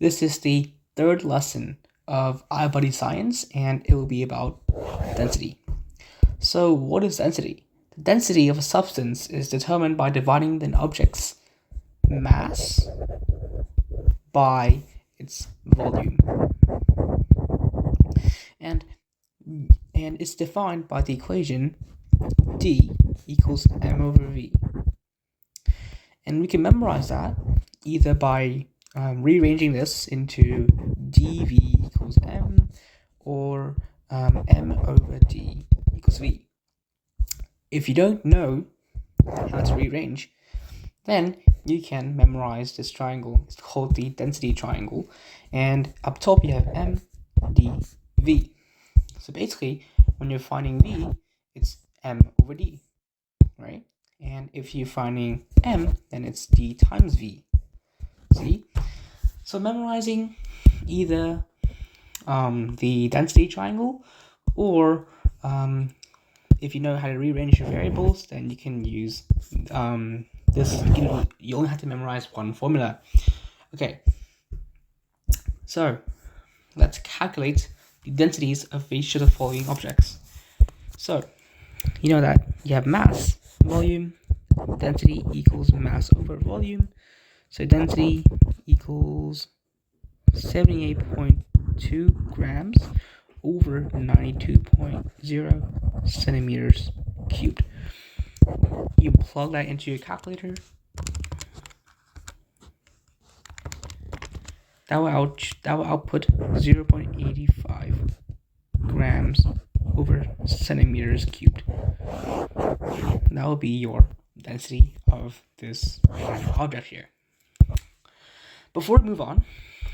This is the third lesson of iBody Science, and it will be about density. So, what is density? The density of a substance is determined by dividing an object's mass by its volume. And it's defined by the equation D equals m over v. And we can memorize that either by rearranging this into dv equals m or m over d equals v. If you don't know how to rearrange, then you can memorize this triangle. It's called the density triangle, and up top you have m, d, v. So basically, when you're finding v, it's m over d, right? And if you're finding m, then it's d times v. See? So memorizing either the density triangle, or if you know how to rearrange your variables, then you can use this. You only have to memorize one formula. Okay, so let's calculate the densities of each of the following objects. So you know that you have mass, volume, density equals mass over volume. So density equals 78.2 grams over 92.0 centimeters cubed. You plug that into your calculator. That will output 0.85 grams over centimeters cubed. That will be your density of this object here. Before we move on,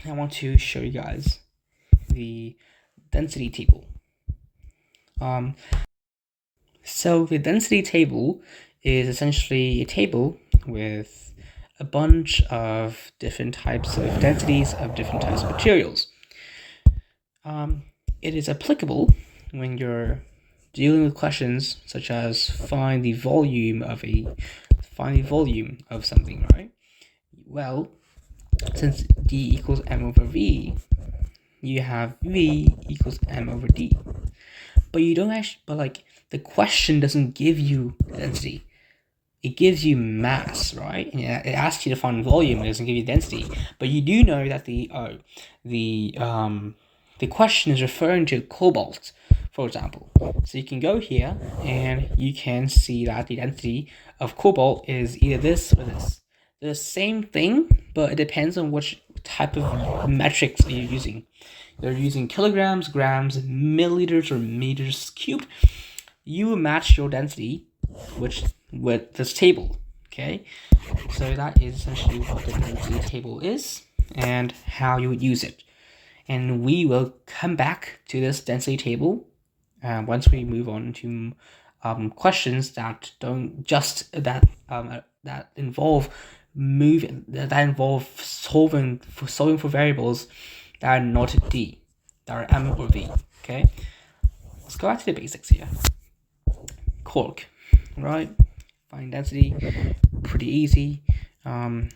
I want to show you guys the density table. So the density table is essentially a table with a bunch of different types of densities of different types of materials. It is applicable when you're dealing with questions such as find the volume of something, right? Well, since d equals m over v, you have v equals m over d. But you don't actually, the question doesn't give you density. It gives you mass, right? And it asks you to find volume. It doesn't give you density. But you do know that the question is referring to cobalt, for example. So you can go here and you can see that the density of cobalt is either this or this. They're the same thing, but it depends on which type of metrics are you using. They're using kilograms, grams, milliliters, or meters cubed. You match your density with this table, okay? So that is essentially what the density table is and how you would use it. And we will come back to this density table once we move on to questions that don't just that involve solving for variables that are not d, that are m or v. Okay, let's go back to the basics here. Cork, right? Find density, pretty easy.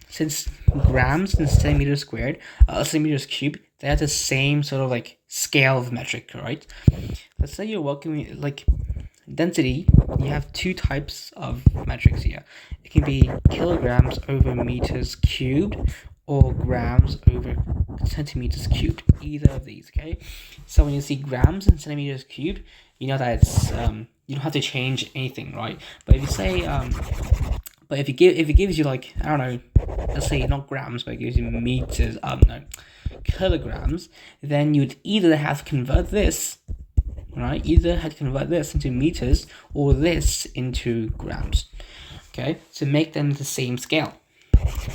Since grams and centimeters squared, centimeters cubed, they have the same sort of scale of metric, right? Let's say you're working with density. You have two types of metrics here. It can be kilograms over meters cubed or grams over centimeters cubed. Either of these, okay? So when you see grams and centimeters cubed, you know that it's you don't have to change anything, right? But if you say but if it gives you I don't know, let's say not grams, but it gives you meters, kilograms, then you'd either have to convert this, right? Either have to convert this into meters or this into grams, okay? To make them the same scale.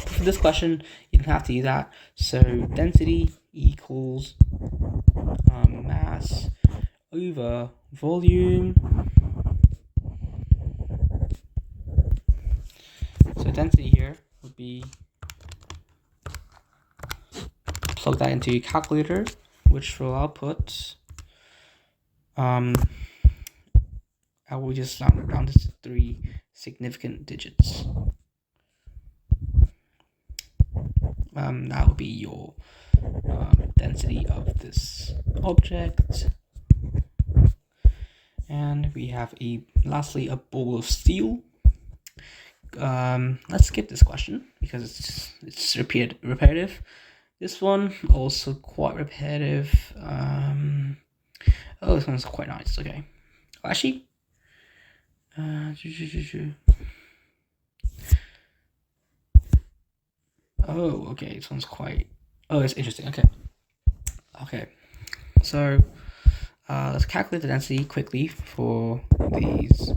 For this question, you don't have to do that. So density equals mass over volume. So density here would be, plug that into your calculator, which will output, I will just round this to 3 significant digits. That will be your density of this object. And we have lastly a ball of steel. Let's skip this question because it's repetitive. This one also quite repetitive. Oh, this one's quite nice. Okay, actually, oh, okay, this one's quite. Oh, it's interesting. Okay. So, let's calculate the density quickly for these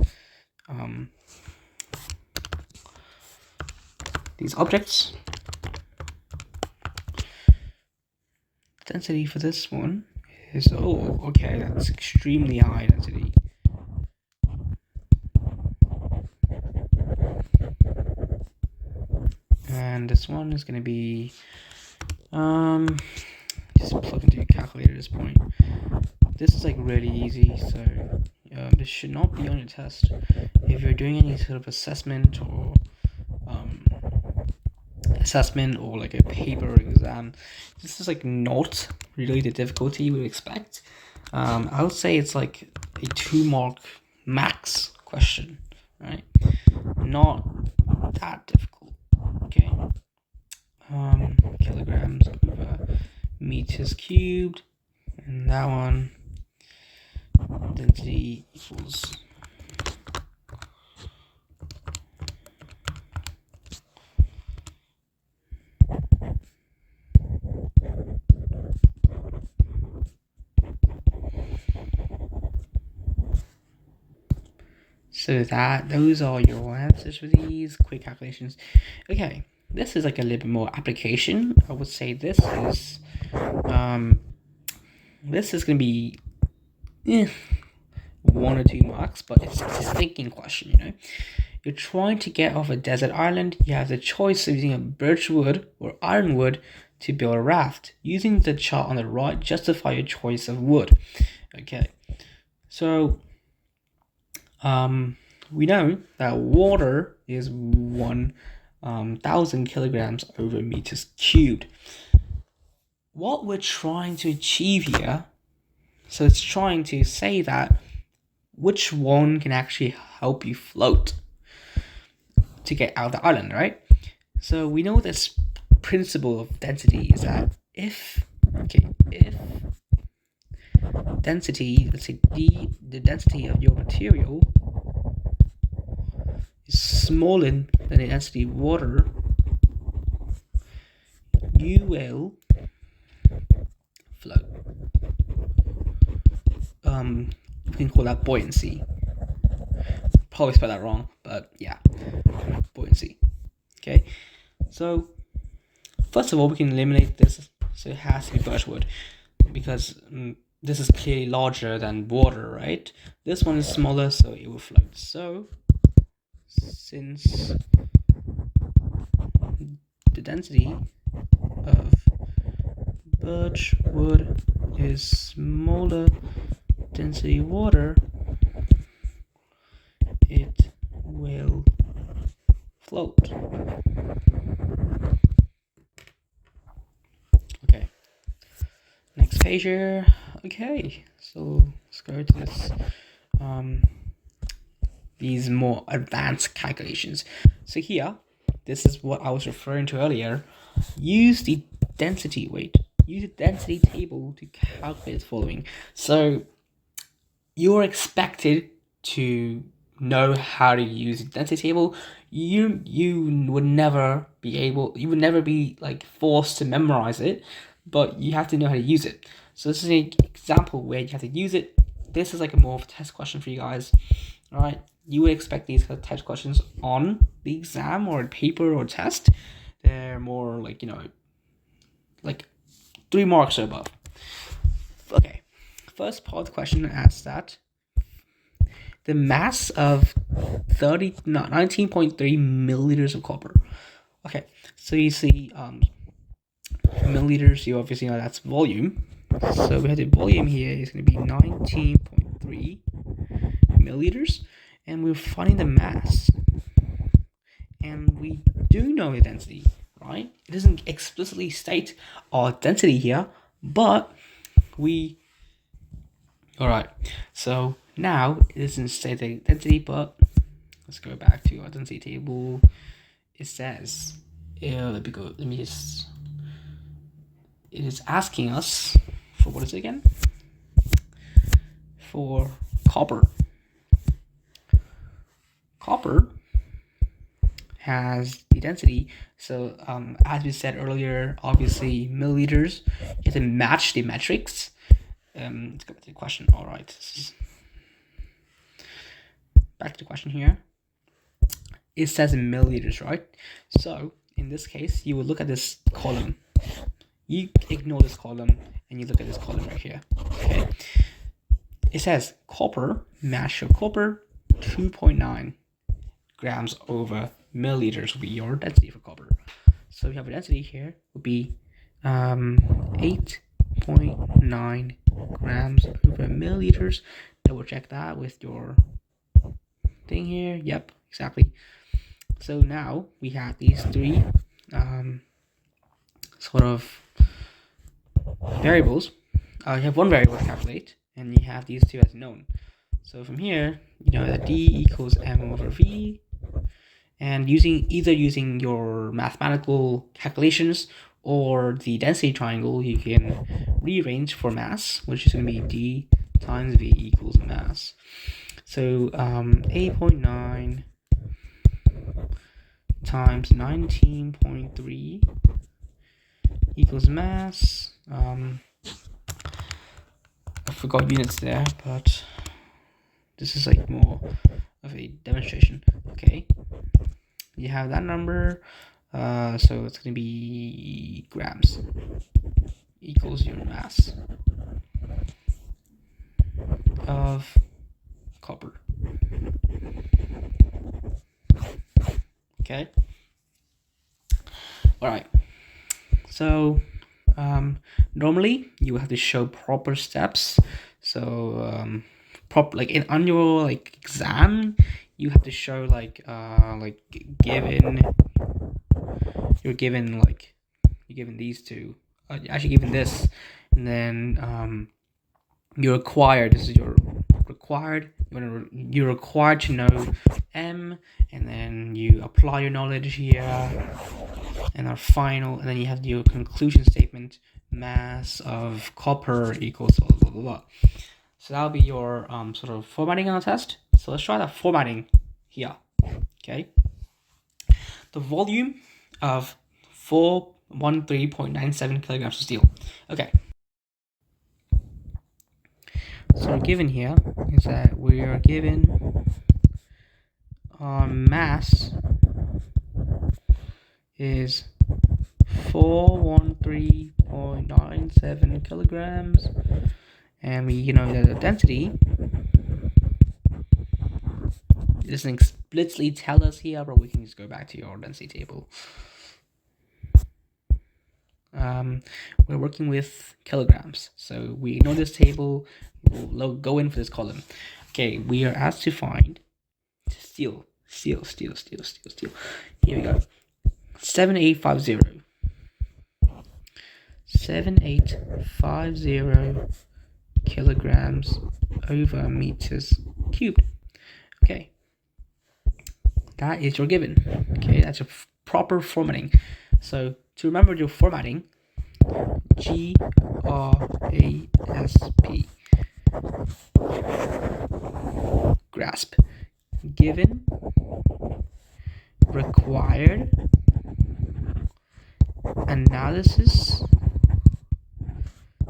objects. Density for this one is, oh, okay, that's extremely high density. And this one is going to be, just plug into your calculator at this point. This is like really easy, so this should not be on your test. If you're doing any sort of assessment or like a paper or exam, this is like not really the difficulty you would expect. I would say it's like a 2-mark max question, right? Not that difficult. Okay. Kilograms over meters cubed, and that one density equals so those are your answers for these quick calculations. Okay, this is like a little bit more application. I would say this is gonna be 1 or 2 marks, but it's a thinking question, you know. You're trying to get off a desert island. You have the choice of using a birch wood or ironwood to build a raft. Using the chart on the right, justify your choice of wood. Okay, so we know that water is 1,000 kilograms over meters cubed. What we're trying to achieve here, so it's trying to say that which one can actually help you float to get out of the island, right? So we know this principle of density is that if density, let's say the density of your material is smaller than the density of water, you will float. We can call that buoyancy. Probably spelled that wrong, but yeah, buoyancy. Okay, so first of all, we can eliminate this. So it has to be birchwood because this is clearly larger than water, right? This one is smaller, so it will float. So since the density of birchwood is smaller density water, it will float. Okay, next page here. Okay, so let's go to this these more advanced calculations. So here, this is what I was referring to earlier. Use the density table to calculate the following. So you're expected to know how to use the density table. You would never be like forced to memorize it, but you have to know how to use it. So this is an example where you have to use it. This is like a more of a test question for you guys. All right, you would expect these test questions on the exam or a paper or test. They're more like, like 3 marks or above. Okay, first part of the question asks that the mass of 19.3 milliliters of copper. Okay, so you see milliliters, you obviously know that's volume. So we have the volume here is going to be 19.3 milliliters, and we're finding the mass. And we do know the density right? It doesn't explicitly state our density here, but alright, so now it doesn't state the density, but let's go back to our density table. It says, let me just, it is asking us for, what is it again? For copper. Copper has the density. So as we said earlier, obviously milliliters, you have to match the metrics. Let's go back to the question. All right, back to the question here. It says in milliliters, right? So in this case, you will look at this column. You ignore this column and you look at this column right here. Okay. It says copper, mass of copper, 2.9 grams over milliliters will be your density for copper. So we have a density here would be 8.9 grams over milliliters. Double check that with your thing here. Yep, exactly. So now we have these three sort of variables. You have one variable to calculate, and you have these two as known. So from here, you know that D equals M over V, and either using your mathematical calculations or the density triangle, you can rearrange for mass, which is going to be D times V equals mass. So 8.9 times 19.3 equals mass. I forgot units there, but this is like more of a demonstration. Okay, you have that number, so it's going to be grams equals your mass of copper. Okay. All right. So normally you have to show proper steps. So like on your like exam, you have to show like you're given these two, actually given this, and then you're required. This is your required. You're required to know M, and then you apply your knowledge here, and our final, and then you have your conclusion statement: mass of copper equals blah blah blah blah. So that'll be your sort of formatting on the test. So let's try that formatting here. Okay. The volume of 413.97 kilograms of steel. Okay. So given here is that we are given our mass is 413.97 kilograms, and we know that the density, it doesn't explicitly tell us here, but we can just go back to your density table. We're working with kilograms, so we know this table. We'll go in for this column. Okay, we are asked to find steel. Here we go. 7850. 7850 kilograms over meters cubed. Okay, that is your given. Okay, that's a proper formatting. So to remember your formatting, GRASP. Grasp. Given, required, analysis,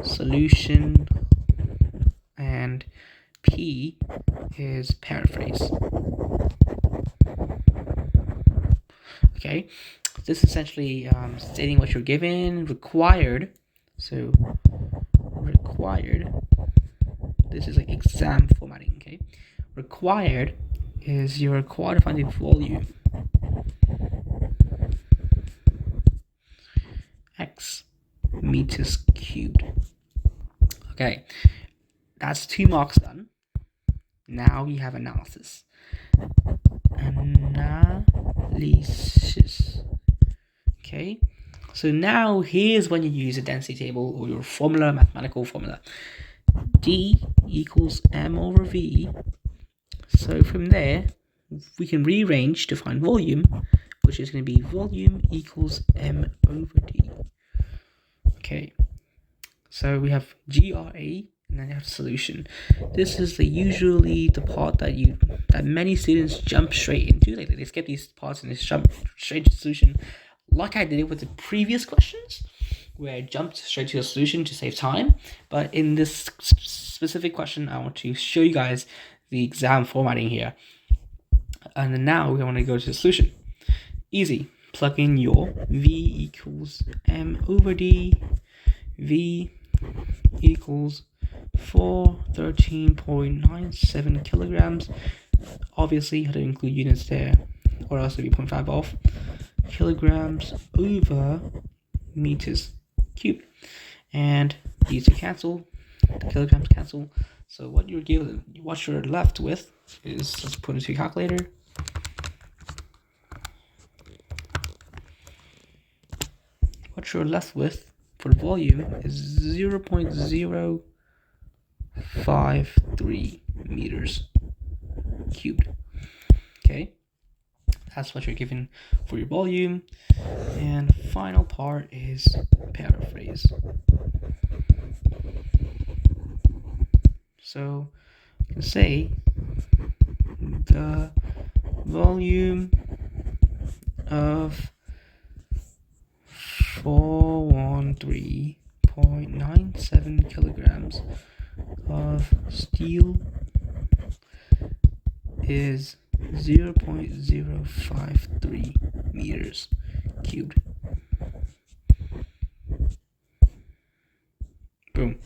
solution, and P is paraphrase. Okay, this is essentially stating what you're given. Required, so required, this is like exam formatting. Okay, required is you're required to find the volume x meters cubed. Okay, that's 2 marks done. Now we have analysis. Okay, so now here's when you use a density table or your formula, mathematical formula. D equals M over V. So from there, we can rearrange to find volume, which is going to be volume equals M over D. Okay, so we have GRA, and then you have the solution. This is usually the part that many students jump straight into. Like they skip these parts and they jump straight to the solution, like I did it with the previous questions, where I jumped straight to the solution to save time. But in this specific question, I want to show you guys the exam formatting here. And then now we want to go to the solution. Easy. Plug in your V equals M over D. V equals 413.97 kilograms. Obviously, you have to include units there, or else it'll be 0.5 off. Kilograms over meters cubed. And these are cancel. The kilograms cancel. So what you're left with is, let's put it into a calculator. What you're left with for the volume is 0.053 meters cubed. Okay, that's what you're given for your volume. And the final part is paraphrase. So you can say the volume of 413.97 kilograms of steel is 0.053 meters cubed. Boom.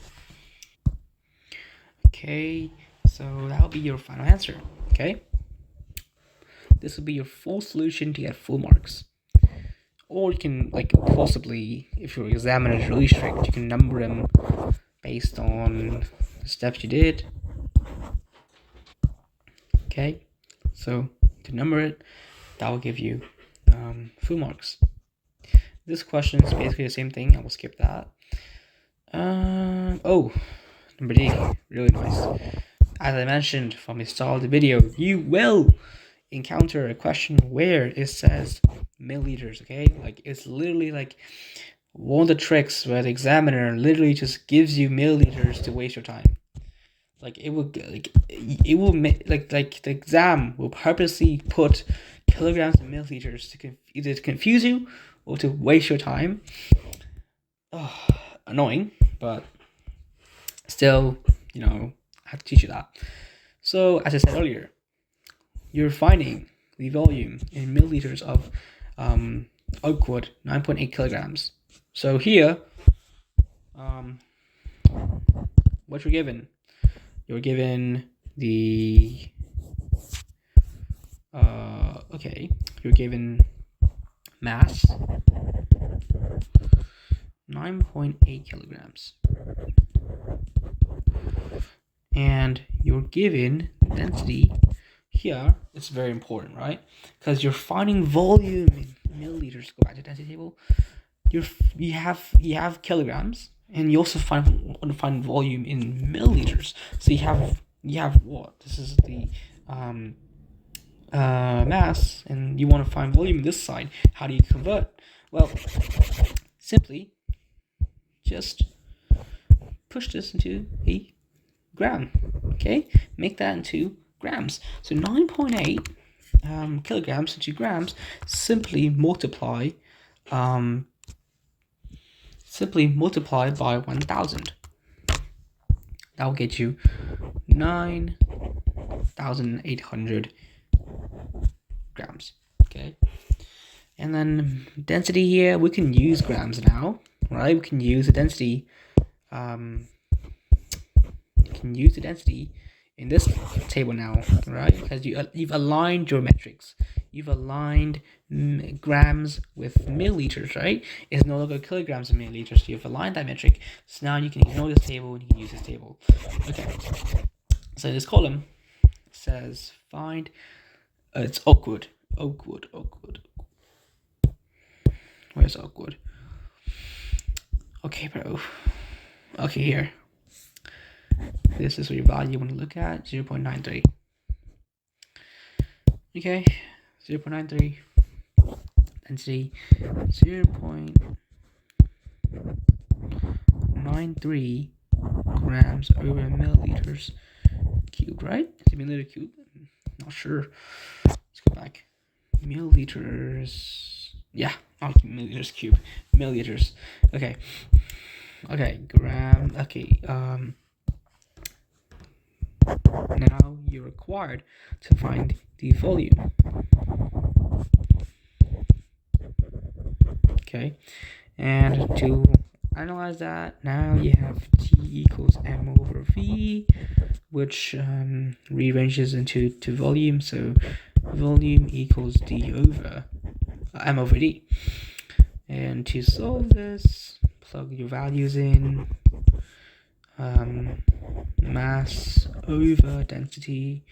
Okay, so that'll be your final answer. Okay, this will be your full solution to get full marks. Or you can, possibly, if your examiner is really strict, you can number them based on the steps you did. Okay, so to number it, that will give you full marks. This question is basically the same thing. I will skip that. Number D, really nice. As I mentioned from the start of the video, you will encounter a question where it says milliliters. Okay, it's literally one of the tricks where the examiner literally just gives you milliliters to waste your time. The exam will purposely put kilograms and milliliters to either to confuse you or to waste your time. Annoying, but still, I have to teach you that. So as I said earlier, you're finding the volume in milliliters of oak wood, 9.8 kilograms. So here, what you're given the you're given mass 9.8 kilograms, and you're given density. Here it's very important, right? Because you're finding volume in milliliters. Go back to density table. You have kilograms, and you also want to find volume in milliliters. So you have what? This is the mass, and you want to find volume this side. How do you convert? Well, simply just push this into a gram. Okay, make that into grams. So 9.8 kilograms into grams. Simply multiply by 1,000. That will get you 9,800 grams. Okay, and then density here, we can use grams now, right? We can use the density. You can use the density in this table now, right? Because you've aligned your metrics. You've aligned grams with milliliters, right? It's no longer kilograms and milliliters. So you've aligned that metric. So now you can ignore this table and you can use this table. Okay. So this column says find. It's oak wood. Where's awkward? Okay, bro. Okay, here. This is your value you want to look at, 0.93. Okay, 0.93. Density 0.93 grams over milliliters cubed, right? Is it milliliter cubed? Not sure. Let's go back. Milliliters. Yeah, not milliliters cubed. Milliliters. Okay. Okay, gram. Okay. Now you're required to find the volume. Okay, and to analyze that, now you have T equals M over V, which rearranges into volume. So volume equals D over M over D. And to solve this, plug your values in. Mass over density.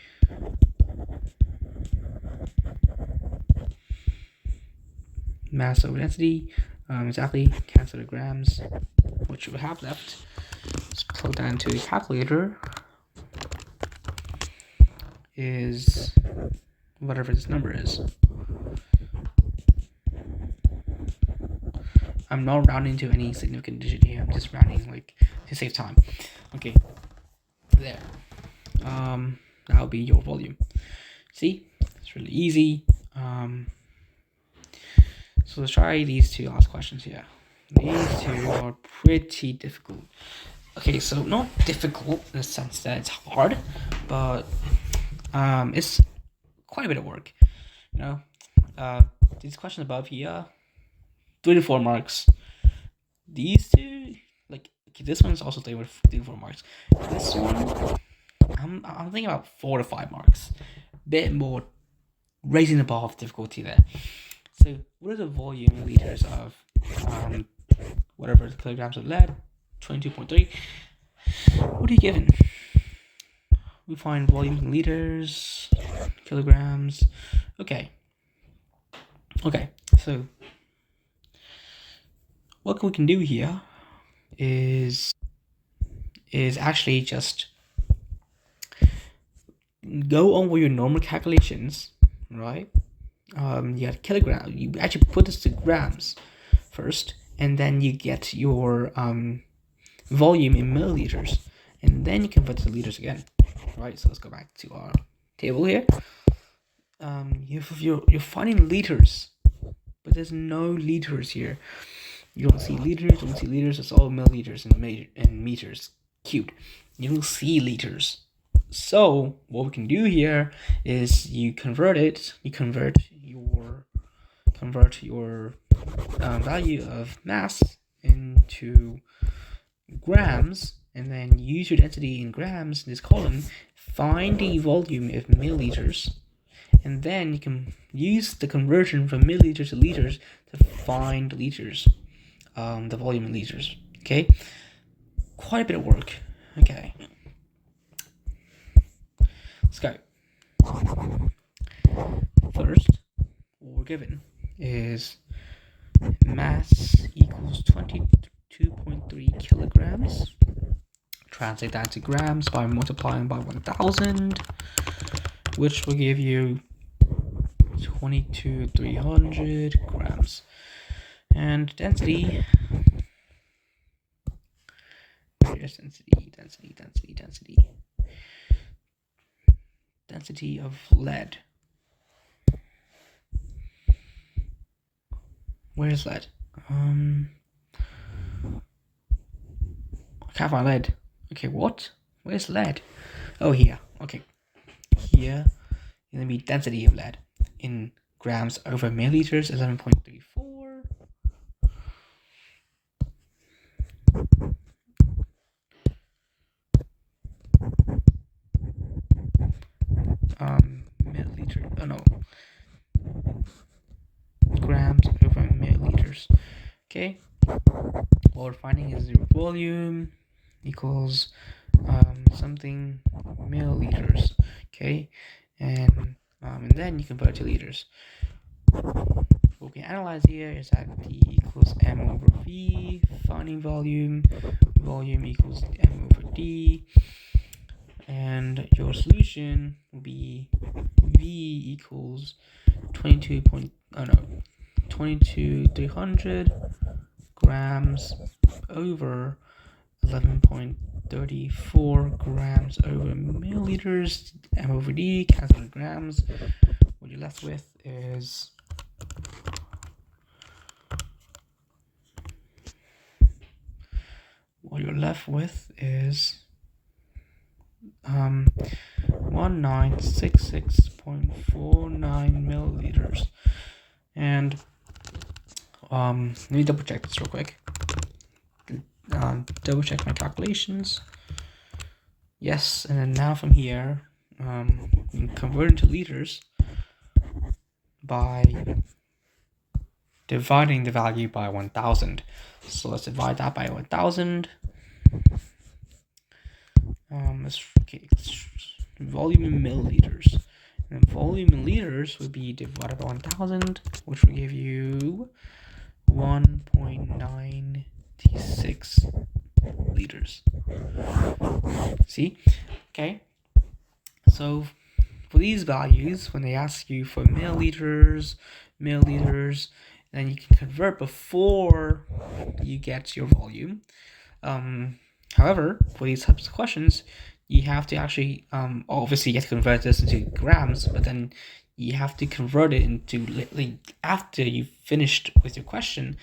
Mass over density. Exactly. Cancel the grams. What you have left. Let's plug that into the calculator. Is whatever this number is. I'm not rounding to any significant digit here. I'm just rounding like to save time. Okay, there. That'll be your volume. See, it's really easy. So let's try these two last questions here. These two are pretty difficult. Okay, so not difficult in the sense that it's hard, but it's quite a bit of work. You know, these questions above here, 3 to 4 marks. These two, like okay, this one's also 3 to 4 marks. This one, I'm thinking about 4 to 5 marks. Bit more, raising the bar of difficulty there. So, what is the volume in liters of whatever the kilograms of lead? 22.3. What are you given? We find volumes in liters, kilograms. Okay. So what we can do here is actually just go on with your normal calculations, right? You got kilogram. You actually put this to grams first, and then you get your volume in milliliters, and then you convert it to liters again, right? So let's go back to our table here. You're finding liters, but there's no liters here. You don't see liters. It's all milliliters and meters cubed. You don't see liters. So what we can do here is you convert your value of mass into grams, and then use your density in grams in this column. Find the volume of milliliters, and then you can use the conversion from milliliters to liters to find liters, the volume in liters. Okay, quite a bit of work. Okay, let's go. First, what we're given is mass equals 22.3 kilograms. Translate that to grams by multiplying by 1,000, which will give you 22,300 grams. And density. Here's density of lead. Where's lead? I can't find lead. Okay, what? Where's lead? Oh, here. Okay. Here, gonna be density of lead in grams over milliliters, 11.34. Milliliter. Oh no. Grams over milliliters. Okay. What we're finding is the volume equals something milliliters. Okay, and then you convert to liters. what we analyze here is that D equals M over V, finding volume, volume equals M over D, and your solution will be V equals 22,300 grams over 11.34 grams over milliliters. M over D, cancel grams. What you're left with is 1966.49 milliliters. And let me double check this real quick. Double check my calculations. Yes, and then now from here, we can convert into liters by dividing the value by 1000. So let's divide that by 1000. Volume in milliliters. And volume in liters would be divided by 1000, which will give you 1.96 liters. See? Okay. So for these values, when they ask you for milliliters, then you can convert before you get your volume. However, for these types of questions, you have to actually, obviously you have to convert this into grams, but then you have to convert it into, after you've finished with your question,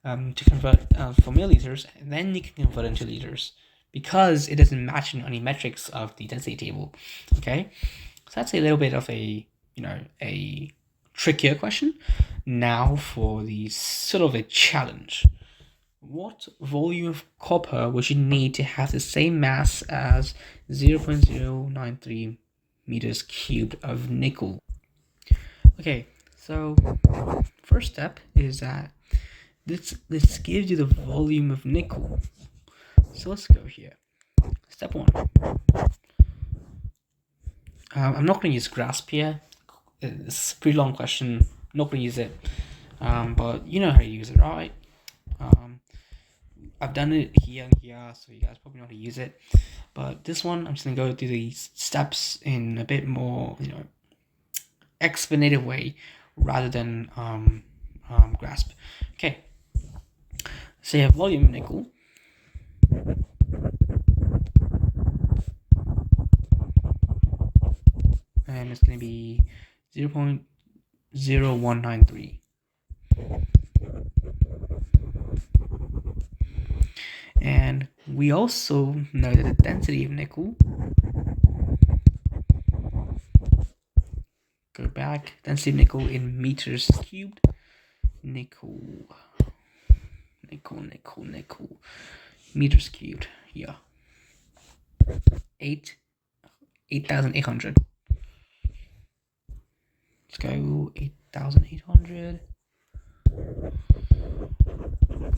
to convert for milliliters, and then you can convert into liters, because it doesn't match any metrics of the density table. Okay, so that's a little bit of a trickier question. Now for the sort of a challenge. What volume of copper would you need to have the same mass as 0.093 meters cubed of nickel? Okay, so first step is that this gives you the volume of nickel. So let's go here. Step 1. I'm not going to use grasp here. It's a pretty long question. I'm not going to use it. But you know how to use it, right? I've done it here and here, so you guys probably know how to use it. But this one, I'm just going to go through the steps in a bit more, explanative way rather than grasp. Okay. So you have volume of nickel. And it's going to be 0.0193. And we also know that the density of nickel, go back, density of nickel in meters cubed, nickel, meters cubed, yeah, 8,800. Let's go 8,800.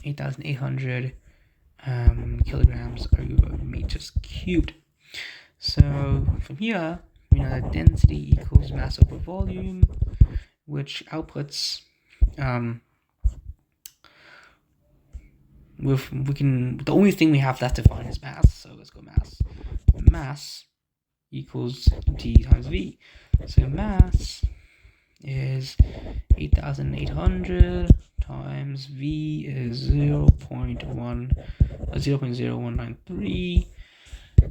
8,800 kilograms over meters cubed. So from here, we know that density equals mass over volume, which outputs the only thing we have left to find is mass. So let's go mass. Mass equals D times V. So mass is 8,800 times V is 0.0193.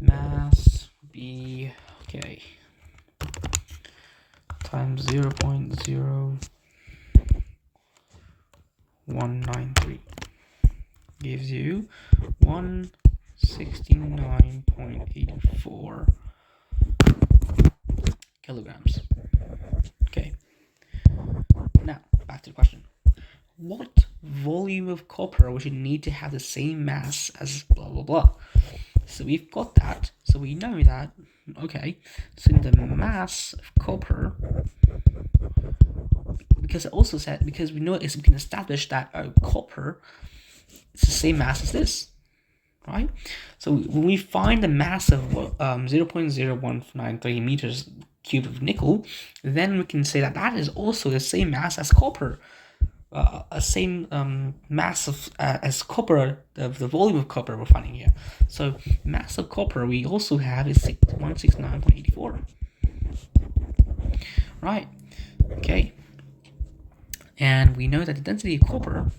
Mass would be, okay, times 0.0193 gives you 169.84 kilograms. Okay. Now, back to the question. What volume of copper would you need to have the same mass as blah, blah, blah? So we've got that. So we know that, okay, so the mass of copper, because it also said, because we know we can establish that copper is the same mass as this, right? So when we find the mass of 0.0193 meters cubed of nickel, then we can say that that is also the same mass as copper. same mass of as copper, the volume of copper we're finding here. So mass of copper we also have is 169.84. Right. Okay. And we know that the density of copper,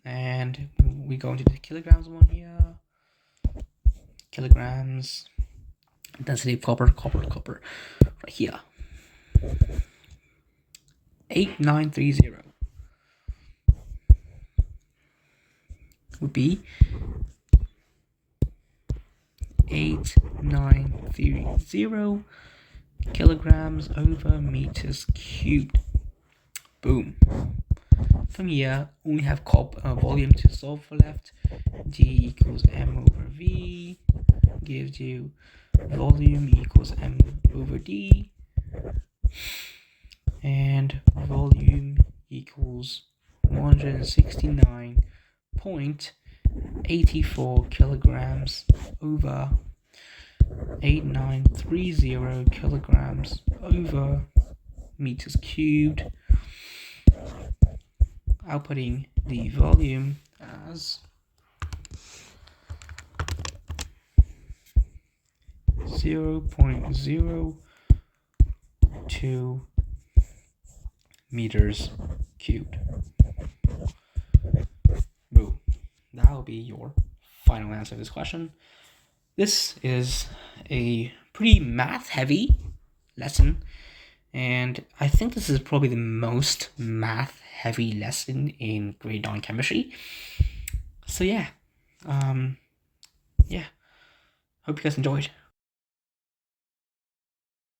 and we go into the kilograms one here. Kilograms, density of copper, right here. 8930 would be 8930 kilograms over meters cubed. Boom. From here, only have volume to solve for left. D equals m over v gives you volume equals m over d, and volume equals 169.84 kilograms over 8930 kilograms over meters cubed, outputting the volume as 0.02 meters cubed. Boom. That will be your final answer to this question. This is a pretty math-heavy lesson, and I think this is probably the most math-heavy lesson in grade 9 chemistry. So yeah, hope you guys enjoyed.